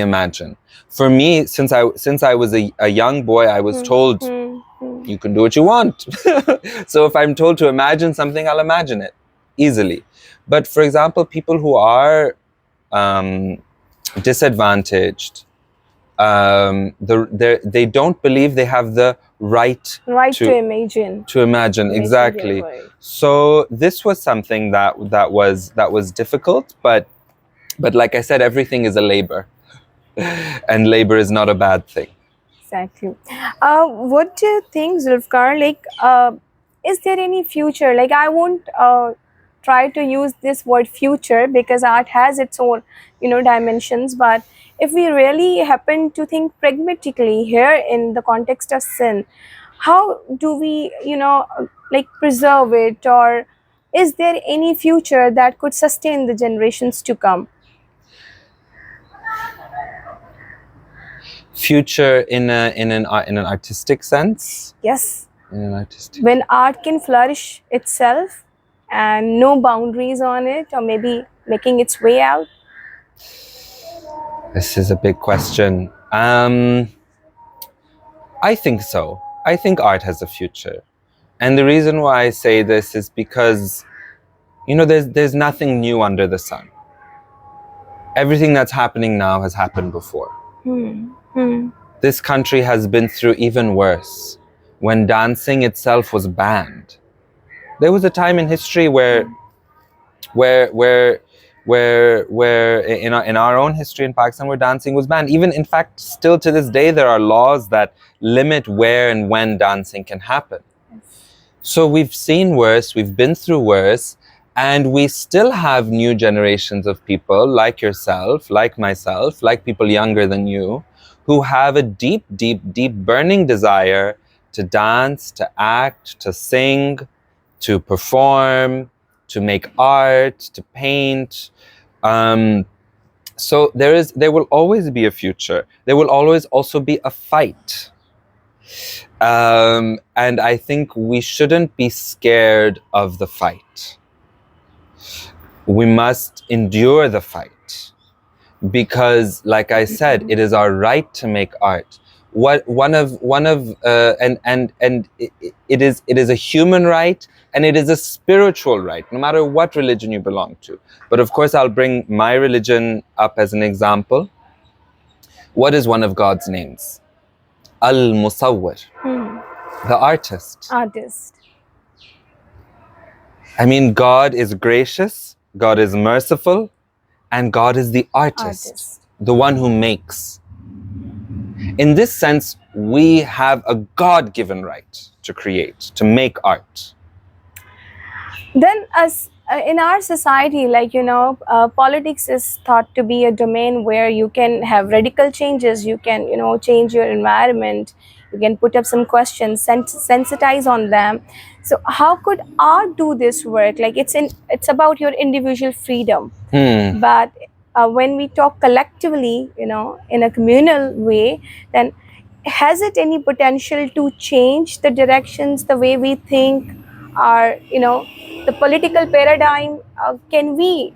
imagine. For me, since I was a young boy, I was told you can do what you want. So if I'm told to imagine something, I'll imagine it easily. But for example, people who are disadvantaged, they don't believe they have the right to imagine. To imagine, exactly. So this was something that was difficult, but like I said, everything is a labor, and labor is not a bad thing. Exactly. What do you think, Zulfikar? Like, is there any future? Like, I won't try to use this word future because art has its own, dimensions. But if we really happen to think pragmatically here in the context of sin, how do we, like preserve it, or is there any future that could sustain the generations to come? Future in an artistic sense? Yes. In an artistic. When art can flourish itself and no boundaries on it, or maybe making its way out? This is a big question. I think so. I think art has a future. And the reason why I say this is because, there's nothing new under the sun. Everything that's happening now has happened before. This country has been through even worse, when dancing itself was banned. There was a time in history where in our own history in Pakistan, where dancing was banned. Even, in fact, still to this day, there are laws that limit where and when dancing can happen. So we've seen worse, we've been through worse, and we still have new generations of people like yourself, like myself, like people younger than you, who have a deep, deep, deep burning desire to dance, to act, to sing, to perform, to make art, to paint. So there will always be a future. There will always also be a fight. And I think we shouldn't be scared of the fight. We must endure the fight, because, like I said, it is our right to make art. It is a human right, and it is a spiritual right, no matter what religion you belong to. But of course, I'll bring my religion up as an example. What is one of God's names? Al-Musawwir, the artist. I mean, God is gracious, God is merciful, and God is the artist, the one who makes. In this sense, we have a God-given right to create, to make art. Then, as in our society, politics is thought to be a domain where you can have radical changes, you can, change your environment, you can put up some questions, sensitize on them. So how could art do this work? Like, it's about your individual freedom. But when we talk collectively, in a communal way, then has it any potential to change the directions, the way we think, or, the political paradigm? Can we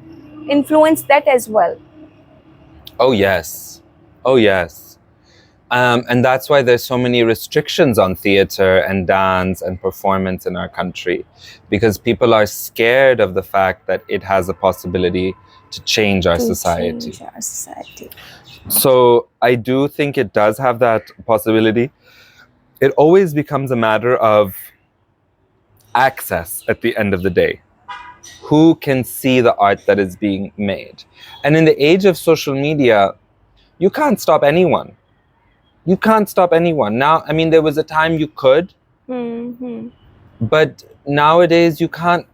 influence that as well? Oh, yes. Oh, yes. And that's why there's so many restrictions on theater and dance and performance in our country, because people are scared of the fact that it has a possibility to change our society. So I do think it does have that possibility. It always becomes a matter of access at the end of the day. Who can see the art that is being made? And in the age of social media, you can't stop anyone. You can't stop anyone. Now, I mean, there was a time you could, but nowadays you can't.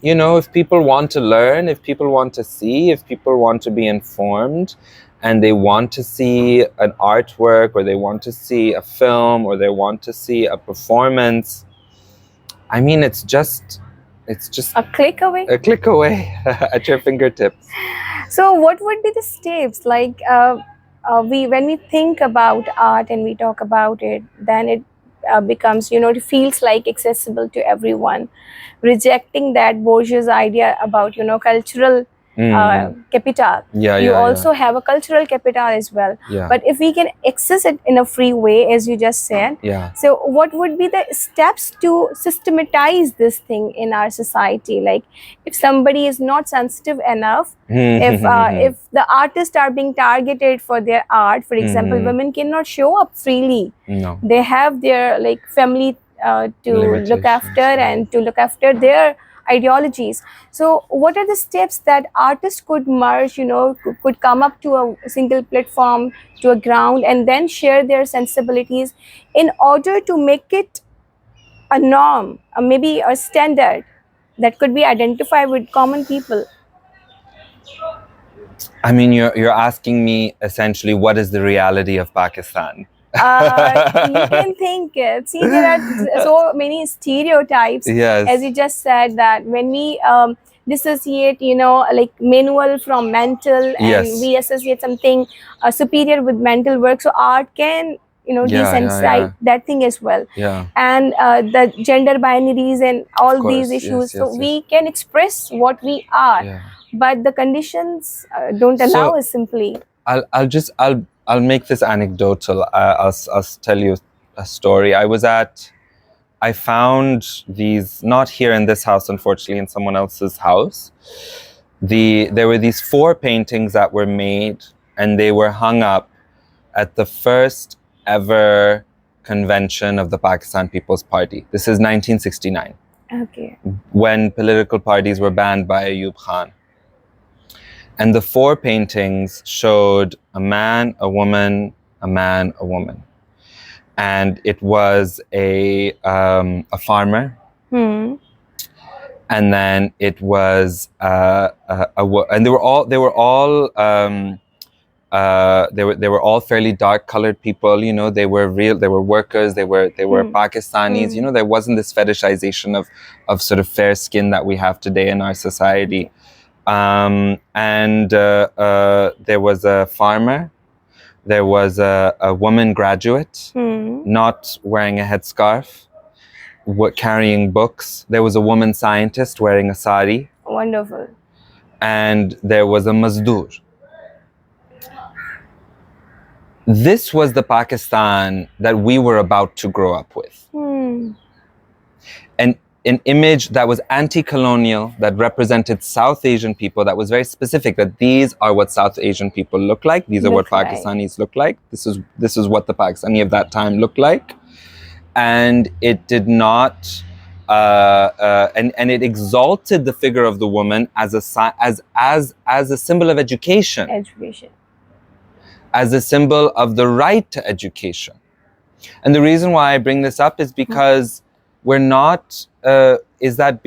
If people want to learn, if people want to see, if people want to be informed, and they want to see an artwork, or they want to see a film, or they want to see a performance, I mean, it's just a click away. A click away at your fingertips. So what would be the steps? Like, when we think about art and we talk about it, then it becomes, it feels like accessible to everyone, rejecting that bourgeois idea about, cultural capital. Yeah, You yeah, also have a cultural capital as well. Yeah. But if we can access it in a free way, as you just said, Yeah. so what would be the steps to systematize this thing in our society? Like, if somebody is not sensitive enough, if the artists are being targeted for their art, for example, women cannot show up freely. No. They have their like family to look after and to look after their ideologies. So what are the steps that artists could merge, could come up to a single platform, to a ground, and then share their sensibilities in order to make it a norm, or maybe a standard that could be identified with common people? I mean, you're asking me essentially what is the reality of Pakistan? You can think it. See, there are so many stereotypes. Yes. As you just said, that when we dissociate, like manual from mental, and Yes. we associate something superior with mental work, so art can, desensitize that thing as well. Yeah. And the gender binaries and all course, these yes, issues. yes, So yes. we can express what we are, Yeah. but the conditions don't allow us simply. I'll make this anecdotal. I'll tell you a story. I found these, not here in this house, unfortunately, in someone else's house. There were these 4 paintings that were made, and they were hung up at the first ever convention of the Pakistan People's Party. This is 1969. Okay. When political parties were banned by Ayub Khan. And the 4 paintings showed a man, a woman, a man, a woman. And it was a farmer. And then it was and they were all fairly dark colored people. They were workers. They were Pakistanis. There wasn't this fetishization of sort of fair skin that we have today in our society. And there was a farmer, there was a woman graduate, not wearing a headscarf, carrying books. There was a woman scientist wearing a sari. Wonderful. And there was a mazdoor. This was the Pakistan that we were about to grow up with. And an image that was anti-colonial, that represented South Asian people, that was very specific, that these are what South Asian people look like. These are what Pakistanis look like. This is what the Pakistani of that time looked like. And it did not, and it exalted the figure of the woman as a symbol of education. As a symbol of the right to education. And the reason why I bring this up is because we're not, is that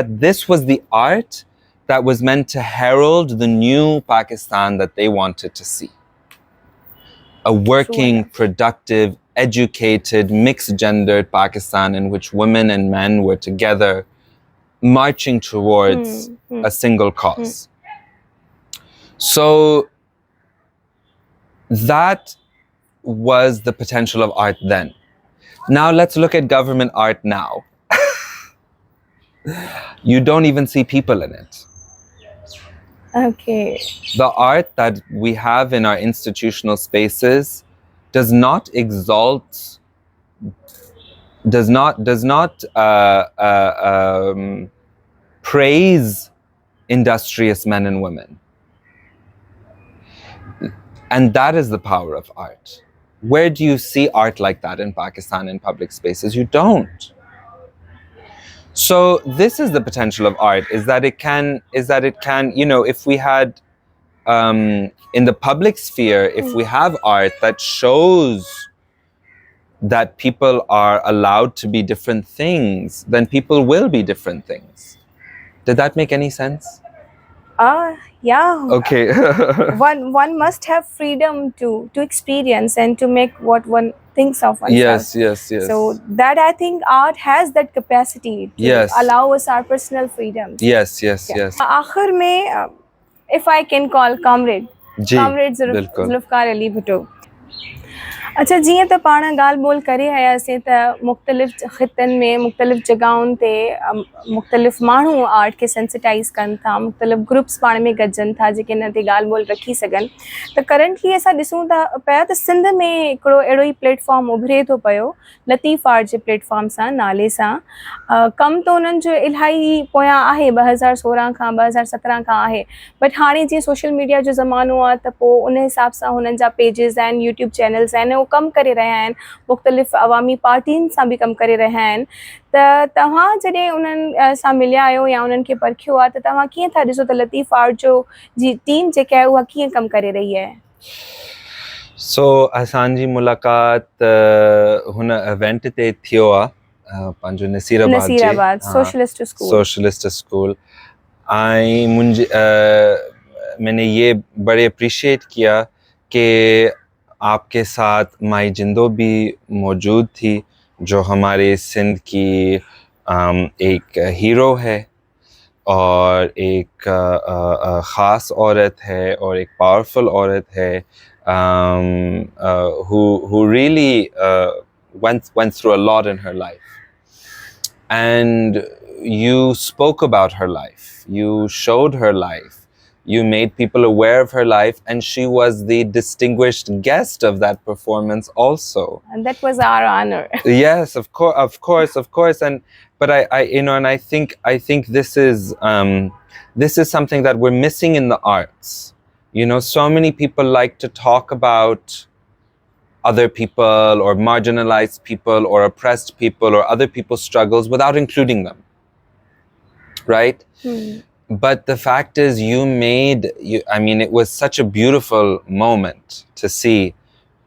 this was the art that was meant to herald the new Pakistan that they wanted to see. A working, productive, educated, mixed-gendered Pakistan in which women and men were together marching towards a single cause. So that was the potential of art then. Now let's look at government art now. You don't even see people in it. Okay. The art that we have in our institutional spaces does not exalt, does not praise industrious men and women. And that is the power of art. Where do you see art like that in Pakistan in public spaces? You don't. So this is the potential of art, is that it can, if we had, in the public sphere, if we have art that shows that people are allowed to be different things, then people will be different things. Did that make any sense? Yeah. Okay. one must have freedom to experience and to make what one thinks of oneself. Yes. So that, I think, art has that capacity to allow us our personal freedoms. Yes. Aakhir mein, if I can call comrade Zulfikar Ali Bhutto. अच्छा, जीअं त पाण ॻाल्हि ॿोल करे आयासीं त मुख़्तलिफ़ ख़ितनि में मुख़्तलिफ़ जॻहुनि ते मुख़्तलिफ़ माण्हू आर्ट खे सेंसिटाइज़ कनि था, मुख़्तलिफ़ ग्रुप्स पाण में गॾिजनि था जेके हिन ते ॻाल्हि ॿोल रखी सघनि। त करंटली असां ॾिसूं था पिया त सिंध में हिकिड़ो अहिड़ो ई प्लेटफॉर्म उभिरे थो पियो, लतीफ़ आर्ट जे प्लेटफॉर्म सां, नाले सां। कमु त उन्हनि जो इलाही पोयां आहे, 2016 खां 2017 खां आहे, बट हाणे जीअं सोशल मीडिया जो ज़मानो आहे त पोइ उन हिसाब सां हुननि जा पेजिस आहिनि, यूट्यूब चैनल्स आहिनि, उहो कमु करे रहिया आहिनि, मुख़्तलिफ़ अवामी पार्टियुनि सां बि कमु करे रहिया आहिनि। त तव्हां जॾहिं उन्हनि सां मिलिया आहियो या उन्हनि खे परखियो आहे त तव्हां कीअं था ॾिसो त लतीफ़ आर्ट जो जी टीम जेका आहे उहा कीअं कमु करे रही आहे? सो असांजी मुलाक़ात हुन इवेंट ते थियो आहे, पंहिंजो Nasirabad socialist school. Socialist school. आई मुझे मैंने ये बड़े अप्रिशिएट किया कि आपके साथ माई जिंदो भी मौजूद थी, जो हमारे सिंध की एक हीरो है और एक ख़ास औरत है और एक पावरफुल औरत है, who really went through a lot in her life. And you spoke about her life, you showed her life, you made people aware of her life, and she was the distinguished guest of that performance also. And that was our honor. Yes, of course. And but I you know, and I think this is something that we're missing in the arts. You know, so many people like to talk about other people or marginalized people or oppressed people or other people's struggles without including them, right? But the fact is, I mean, it was such a beautiful moment to see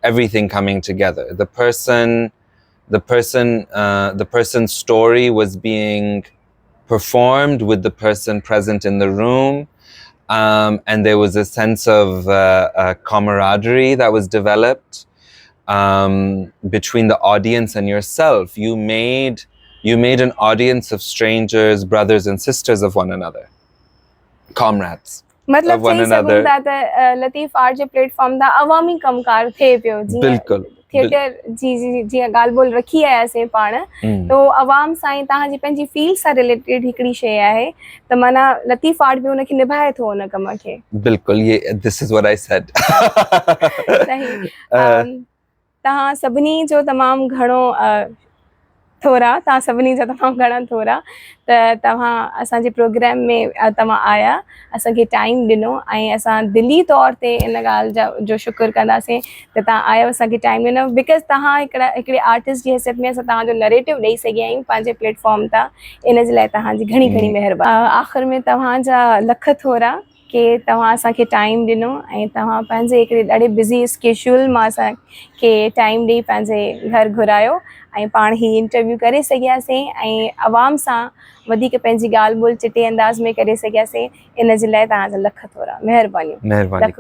everything coming together. The person's story was being performed with the person present in the room, and there was a sense of camaraderie that was developed between the audience and yourself. You made an audience of strangers, brothers and sisters of one another, comrades मतलब of one चई another. सघूं था त लतीफ़ art जे platform तां अवामी कमकार थिए पियो, बिल्कुल थिएटर जी जीअं ॻाल्हि ॿोल रखी आयासीं पाण, त अवाम सां ई तव्हांजी पंहिंजी फील्ड सां रिलेटेड हिकिड़ी शइ आहे, त माना लतीफ़ आर्ट बि उनखे निभाए थो उन कम खे। बिल्कुल, ये this is what I said. सही। तव्हां सभिनी जो तमामु घणो थोरा, तव्हां सभिनी जा तमामु घणा थोरा, त तव्हां असांजे प्रोग्राम में तव्हां आया, असांखे टाइम ॾिनो, ऐं असां दिली तौर ते इन ॻाल्हि जो शुक्र कंदासीं त तव्हां आयो, असांखे टाइम ॾिनो, बिकॉज़ तव्हां हिकिड़े आर्टिस्ट जी हैसियत में असां तव्हांजो नरेटिव ॾेई सघिया आहियूं पंहिंजे प्लेटफॉर्म तां, इन जे लाइ तव्हांजी घणी घणी महिरबानी। आख़िर में तव्हांजा लख थोरा कि तव्हां असांखे टाइम ॾिनो ऐं तव्हां पंहिंजे हिकिड़े ॾाढे बिज़ी स्केड्यूल मां असांखे टाइम ॾेई पंहिंजे घर घुरायो ऐं पाण ही इंटरव्यू करे सघियासीं ऐं आवाम सां वधीक पंहिंजी ॻाल्हि ॿोल चिटे अंदाज़ में करे सघियासीं, इन जे लाइ तव्हांजा लख थोरा महिरबानी। महिरबानी।